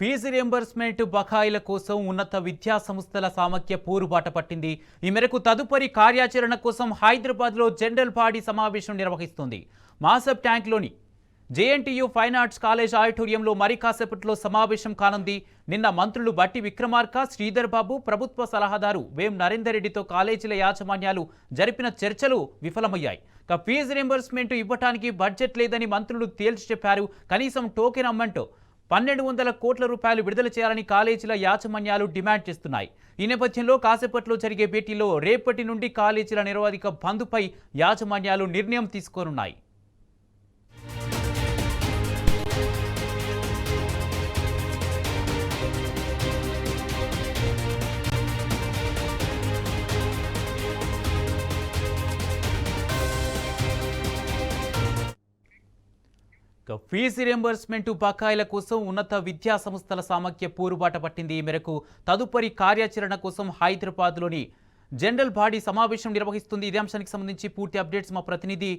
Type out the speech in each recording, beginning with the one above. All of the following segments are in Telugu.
ఫీజు రియంబర్స్మెంట్ బకాయిల కోసం ఉన్నత విద్యా సంస్థల సమాఖ్య పోరుబాట పట్టింది. ఈ మేరకు తదుపరి కార్యాచరణ కోసం హైదరాబాద్లో జనరల్ బాడీ సమావేశం నిర్వహిస్తుంది. మాసబ్ ట్యాంక్లోని జేఎన్టీయూ ఫైన్ ఆర్ట్స్ కాలేజ్ ఆడిటోరియంలో మరి కాసేపట్లో సమావేశం కానుంది. నిన్న మంత్రులు బట్టి విక్రమార్క, శ్రీధర్ బాబు, ప్రభుత్వ సలహాదారు వేం నరేందర్ రెడ్డితో కాలేజీల యాజమాన్యాలు జరిపిన చర్చలు విఫలమయ్యాయి. ఫీజు రియంబర్స్మెంట్ ఇవ్వడానికి బడ్జెట్ లేదని మంత్రులు తేల్చి చెప్పారు. కనీసం టోకెన్ అమౌంట్ 1200 కోట్ల రూపాయలు విడుదల చేయాలని కాలేజీల యాజమాన్యాలు డిమాండ్ చేస్తున్నాయి. ఈ నేపథ్యంలో కాసేపట్లో జరిగే భేటీలో రేపటి నుండి కాలేజీల నిరవధిక బంద్పై యాజమాన్యాలు నిర్ణయం తీసుకోనున్నాయి. ఫీజు రియంబర్స్మెంట్ బకాయిల కోసం ఉన్నత విద్యా సంస్థల సమాఖ్య పోరుబాట పట్టింది. ఈ మేరకు తదుపరి కార్యాచరణ కోసం హైదరాబాద్లోని జనరల్ బాడీ సమావేశం నిర్వహిస్తుంది. ఇదే అంశానికి సంబంధించి పూర్తి అప్డేట్స్ మా ప్రతినిధి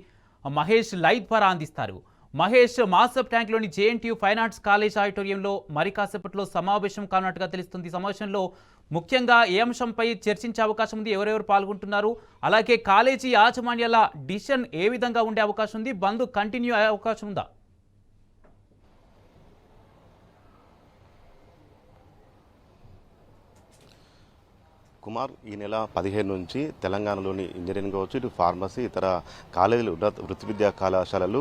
మహేష్ లైవ్ ద్వారా అందిస్తారు. మహేష్, మాసబ్ ట్యాంక్లోని జేఎన్టీయూ ఫైన్ ఆర్ట్స్ కాలేజ్ ఆడిటోరియంలో మరి కాసేపట్లో సమావేశం కానున్నట్టుగా తెలుస్తుంది. సమావేశంలో ముఖ్యంగా ఏ అంశంపై చర్చించే అవకాశం ఉంది, ఎవరెవరు పాల్గొంటున్నారు, అలాగే కాలేజీ యాజమాన్యాల డిసిషన్ ఏ విధంగా ఉండే అవకాశం ఉంది, బంద్ కంటిన్యూ అయ్యే అవకాశం ఉందా? కుమార్, ఈ నెల 15 నుంచి తెలంగాణలోని ఇంజనీరింగ్ కావచ్చు, ఇటు ఫార్మసీ, ఇతర కాలేజీలు, వృత్తి విద్యా కళాశాలలు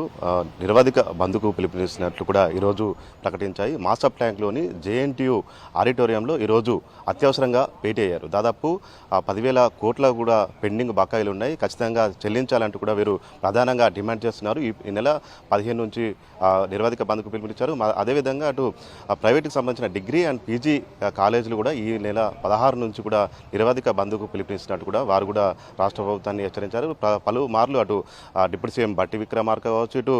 నిరవధిక బంద్కు పిలుపునిస్తున్నట్లు కూడా ఈరోజు ప్రకటించాయి. మాసబ్ ట్యాంక్లోని జేఎన్టీయూ ఆడిటోరియంలో ఈరోజు అత్యవసరంగా భేటీ అయ్యారు. దాదాపు 10,000 కోట్ల కూడా పెండింగ్ బకాయిలు ఉన్నాయి, ఖచ్చితంగా చెల్లించాలంటూ కూడా వీరు ప్రధానంగా డిమాండ్ చేస్తున్నారు. ఈ నెల 15 నుంచి నిరవధిక బంద్కు పిలుపునిచ్చారు. అదేవిధంగా అటు ప్రైవేట్కి సంబంధించిన డిగ్రీ అండ్ పీజీ కాలేజీలు కూడా ఈ నెల 16 నుంచి కూడా నిరవధిక బంద్కు పిలుపునిస్తున్నట్టు కూడా వారు కూడా రాష్ట్ర ప్రభుత్వాన్ని హెచ్చరించారు. పలుమార్లు అటు డిప్యూటీ సీఎం బట్టి విక్రమార్క కావచ్చు, ఇటు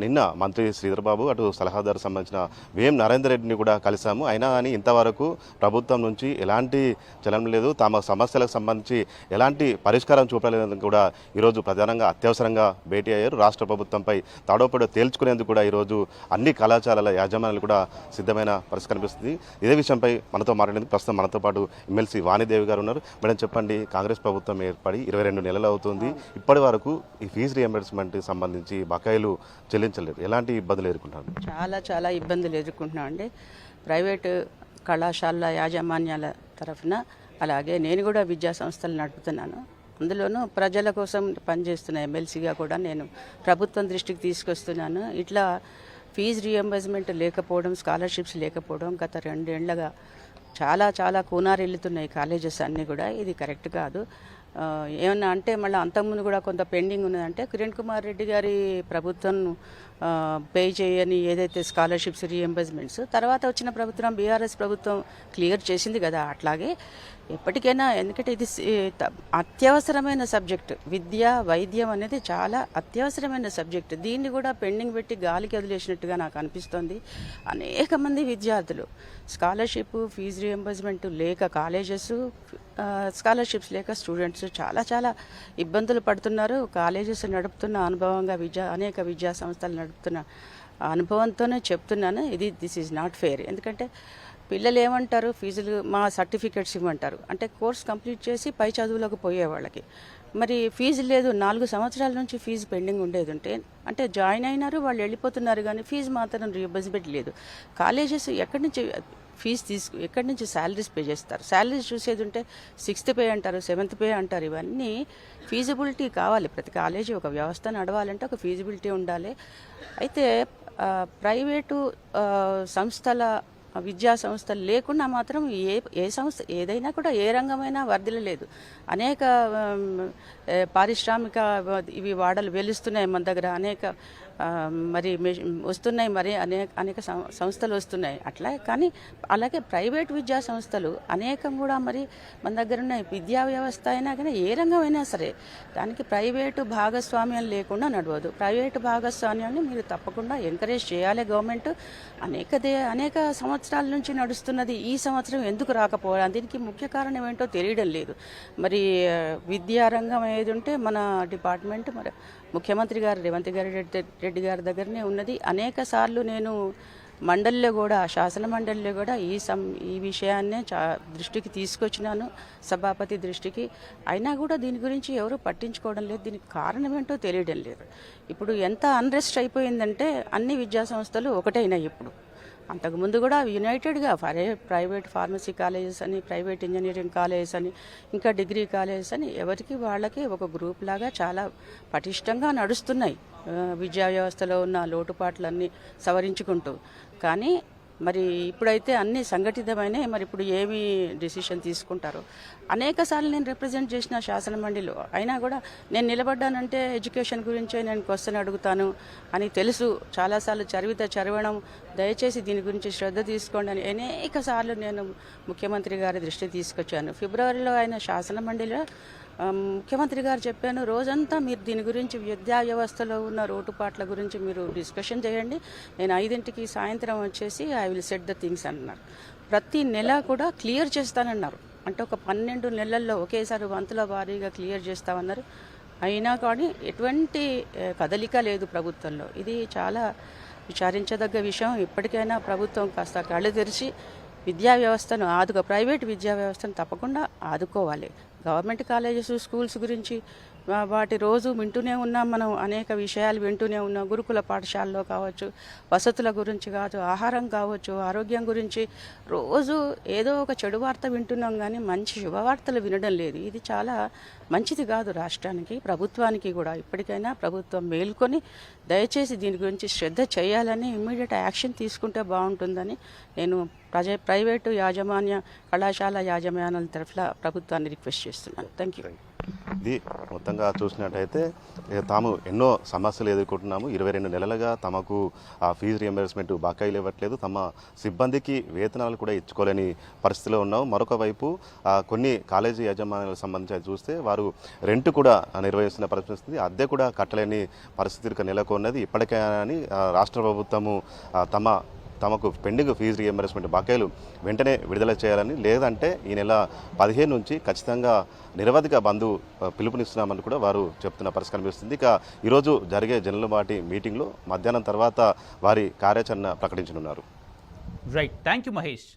నిన్న మంత్రి శ్రీధర్ బాబు, అటు సలహాదారు సంబంధించిన వేం నరేందర్ రెడ్డిని కూడా కలిశాము. అయినా కానీ ఇంతవరకు ప్రభుత్వం నుంచి ఎలాంటి చలనం లేదు, తమ సమస్యలకు సంబంధించి ఎలాంటి పరిష్కారం చూపలేదని కూడా ఈరోజు ప్రధానంగా అత్యవసరంగా భేటీ అయ్యారు. రాష్ట్ర ప్రభుత్వంపై తాడోపడో తేల్చుకునేందుకు కూడా ఈరోజు అన్ని కళాశాలల యాజమాన్యాలు కూడా సిద్ధమైన పరిస్థితి కనిపిస్తుంది. ఇదే విషయంపై మనతో మాట్లాడేందుకు ప్రస్తుతం మనతో పాటు ఎమ్మెల్సీ వాణిదేవి గారు ఉన్నారు. మేడం, చెప్పండి, కాంగ్రెస్ ప్రభుత్వం ఏర్పడి 22 నెలలు అవుతుంది, ఇప్పటి వరకు ఈ ఫీజు రియంబర్స్మెంట్ సంబంధించి బకాయిలు చెల్లించలేదు, ఎలాంటి ఇబ్బందులు ఎదుర్కొంటున్నారు? చాలా ఇబ్బందులు ఎదుర్కొంటున్నాం అండి. ప్రైవేటు కళాశాలల యాజమాన్యాల తరఫున, అలాగే నేను కూడా విద్యా సంస్థలు నడుపుతున్నాను. అందులోనూ ప్రజల కోసం పనిచేస్తున్న ఎమ్మెల్సీగా కూడా నేను ప్రభుత్వం దృష్టికి తీసుకొస్తున్నాను. ఇట్లా ఫీజు రియంబర్స్మెంట్ లేకపోవడం, స్కాలర్షిప్స్ లేకపోవడం గత 2 ఏళ్లుగా చాలా కూనారెళ్తున్నాయి కాలేజెస్ అన్నీ కూడా. ఇది కరెక్ట్ కాదు. ఏమన్నా అంటే మళ్ళీ అంతకుముందు కూడా కొంత పెండింగ్ ఉన్నదంటే కిరణ్ కుమార్ రెడ్డి గారి ప్రభుత్వం పే చేయని ఏదైతే స్కాలర్షిప్స్ రియంబర్స్మెంట్స్ తర్వాత వచ్చిన ప్రభుత్వం బీఆర్ఎస్ ప్రభుత్వం క్లియర్ చేసింది కదా. అట్లాగే ఎప్పటికైనా, ఎందుకంటే ఇది అత్యవసరమైన సబ్జెక్టు, విద్య వైద్యం అనేది చాలా అత్యవసరమైన సబ్జెక్టు. దీన్ని కూడా పెండింగ్ పెట్టి గాలికి వదిలేసినట్టుగా నాకు అనిపిస్తుంది. అనేక మంది విద్యార్థులు స్కాలర్షిప్, ఫీజు రియంబర్స్మెంట్ లేక కాలేజెస్, స్కాలర్షిప్స్ లేక స్టూడెంట్స్ చాలా ఇబ్బందులు పడుతున్నారు. కాలేజెస్ నడుపుతున్న అనుభవంగా అనేక విద్యా సంస్థలు నడుపుతున్న అనుభవంతోనే చెప్తున్నాను, దిస్ ఈజ్ నాట్ ఫెయిర్. ఎందుకంటే పిల్లలు ఏమంటారు, ఫీజులు మా సర్టిఫికెట్స్ ఇవ్వమంటారు. అంటే కోర్స్ కంప్లీట్ చేసి పై చదువులకు పోయే వాళ్ళకి మరి ఫీజు లేదు. 4 సంవత్సరాల నుంచి ఫీజు పెండింగ్ ఉండేది ఉంటే అంటే జాయిన్ అయినారు, వాళ్ళు వెళ్ళిపోతున్నారు, కానీ ఫీజు మాత్రం రియంబర్స్మెంట్ లేదు. కాలేజెస్ ఎక్కడి నుంచి ఫీజు ఎక్కడి నుంచి శాలరీస్ పే చేస్తారు? శాలరీస్ చూసేది ఉంటే 6th పే అంటారు, 7th పే అంటారు. ఇవన్నీ ఫీజిబిలిటీ కావాలి. ప్రతి కాలేజీ ఒక వ్యవస్థ నడవాలంటే ఒక ఫీజిబిలిటీ ఉండాలి. అయితే ప్రైవేటు సంస్థల విద్యా సంస్థలు లేకుండా మాత్రం ఏ సంస్థ ఏదైనా కూడా ఏ రంగమైనా వర్ధిల్లలేదు. అనేక పారిశ్రామిక ఇవి వాడలు వెలుస్తున్నాయి మన దగ్గర, అనేక మరి వస్తున్నాయి, మరి అనేక సంస్థలు వస్తున్నాయి అట్లా. కానీ అలాగే ప్రైవేట్ విద్యా సంస్థలు అనేకం కూడా మరి మన దగ్గర ఉన్నాయి. విద్యా వ్యవస్థ అయినా కానీ ఏ రంగమైనా సరే దానికి ప్రైవేటు భాగస్వామ్యం లేకుండా నడవదు. ప్రైవేటు భాగస్వామ్యాన్ని మీరు తప్పకుండా ఎంకరేజ్ చేయాలి. గవర్నమెంట్ అనేక సంవత్సరాల నుంచి నడుస్తున్నది, ఈ సంవత్సరం ఎందుకు రాకపోవడం? దీనికి ముఖ్య కారణం ఏంటో తెలియడం లేదు. మరి విద్యారంగం ఏది ఉంటే మన డిపార్ట్మెంట్ మరి ముఖ్యమంత్రి గారు రేవంత్ రెడ్డి గారి దగ్గరనే ఉన్నది. అనేక సార్లు నేను మండలిలో కూడా శాసన మండలిలో కూడా ఈ విషయాన్నే దృష్టికి తీసుకొచ్చినాను, సభాపతి దృష్టికి. అయినా కూడా దీని గురించి ఎవరు పట్టించుకోవడం లేదు. దీనికి కారణం ఏంటో తెలియడం లేదు. ఇప్పుడు ఎంత అన్రెస్ట్ అయిపోయిందంటే అన్ని విద్యా సంస్థలు ఒకటైనాయి ఇప్పుడు. అంతకుముందు కూడా యునైటెడ్గా ప్రైవేట్ ఫార్మసీ కాలేజెస్ అని, ప్రైవేట్ ఇంజనీరింగ్ కాలేజెస్ అని, ఇంకా డిగ్రీ కాలేజెస్ అని ఎవరికి వాళ్ళకి ఒక గ్రూప్ లాగా చాలా పటిష్టంగా నడుస్తున్నాయి, విద్యా వ్యవస్థలో ఉన్న లోటుపాట్లన్నీ సవరించుకుంటూ. కానీ మరి ఇప్పుడైతే అన్నీ సంఘటితమైనవి. మరి ఇప్పుడు ఏమి డిసిషన్ తీసుకుంటారో. అనేక సార్లు నేను రిప్రజెంట్ చేసిన శాసన మండలిలో, అయినా కూడా నేను నిలబడ్డానంటే ఎడ్యుకేషన్ గురించే నేను క్వశ్చన్ అడుగుతాను అని తెలుసు. చాలాసార్లు చరవడం, దయచేసి దీని గురించి శ్రద్ధ తీసుకోండి అని అనేక సార్లు నేను ముఖ్యమంత్రి గారి దృష్టికి తీసుకొచ్చాను. ఫిబ్రవరిలో ఆయన శాసన మండలిలో ముఖ్యమంత్రి గారు చెప్పాను, రోజంతా మీరు దీని గురించి విద్యా వ్యవస్థలో ఉన్న లోటుపాట్ల గురించి మీరు డిస్కషన్ చేయండి, నేను 5ంటికి సాయంత్రం వచ్చేసి I will set the things అన్నారు. ప్రతి నెల కూడా క్లియర్ చేస్తానన్నారు. అంటే ఒక 12 నెలల్లో ఒకేసారి వంతుల వారీగా క్లియర్ చేస్తామన్నారు. అయినా కానీ ఎటువంటి కదలిక లేదు ప్రభుత్వంలో. ఇది చాలా విచారించదగ్గ విషయం. ఇప్పటికైనా ప్రభుత్వం కాస్త కళ్ళు తెరిచి విద్యా వ్యవస్థను ప్రైవేట్ విద్యా వ్యవస్థను తప్పకుండా ఆదుకోవాలి. గవర్నమెంట్ కాలేజెస్, స్కూల్స్ గురించి వాటి రోజు వింటూనే ఉన్నాం మనం, అనేక విషయాలు వింటూనే ఉన్నాం. గురుకుల పాఠశాలలో కావచ్చు, వసతుల గురించి కావచ్చు, ఆహారం కావచ్చు, ఆరోగ్యం గురించి రోజు ఏదో ఒక చెడు వార్త వింటున్నాం, కానీ మంచి శుభవార్తలు వినడం లేదు. ఇది చాలా మంచిది కాదు రాష్ట్రానికి, ప్రభుత్వానికి కూడా. ఇప్పటికైనా ప్రభుత్వం మేల్కొని దయచేసి దీని గురించి శ్రద్ధ చేయాలని, ఇమ్మీడియట్ యాక్షన్ తీసుకుంటే బాగుంటుందని నేను ప్రైవేటు కళాశాల యాజమాన్యాల తరఫున ప్రభుత్వాన్ని రిక్వెస్ట్ చేస్తున్నాను. Thank you. ఇది మొత్తంగా చూసినట్టయితే తాము ఎన్నో సమస్యలు ఎదుర్కొంటున్నాము. 22 నెలలుగా తమకు ఆ ఫీజు రియంబర్స్మెంట్ బకాయిలు ఇవ్వట్లేదు, తమ సిబ్బందికి వేతనాలు కూడా ఇచ్చుకోలేని పరిస్థితిలో ఉన్నాము. మరొక వైపు కొన్ని కాలేజీ యాజమాన్యాలకు సంబంధించి చూస్తే వారు రెంట్ కూడా నిర్వహిస్తున్న పరిస్థితి, అద్దె కూడా కట్టలేని పరిస్థితి నెలకొన్నది. ఇప్పటికైనా రాష్ట్ర ప్రభుత్వము తమకు పెండింగ్ ఫీజు రియంబర్స్మెంట్ బకాయిలు వెంటనే విడుదల చేయాలని, లేదంటే ఈ నెల 15 నుంచి ఖచ్చితంగా నిరవధిక బంద్ పిలుపునిస్తున్నామని కూడా వారు చెప్తున్న పరిస్థితి కనిపిస్తుంది. ఇక ఈరోజు జరిగే జనరల్ బాడీ మీటింగ్లో మధ్యాహ్నం తర్వాత వారి కార్యాచరణ ప్రకటించనున్నారు. Right, thank you Mahesh.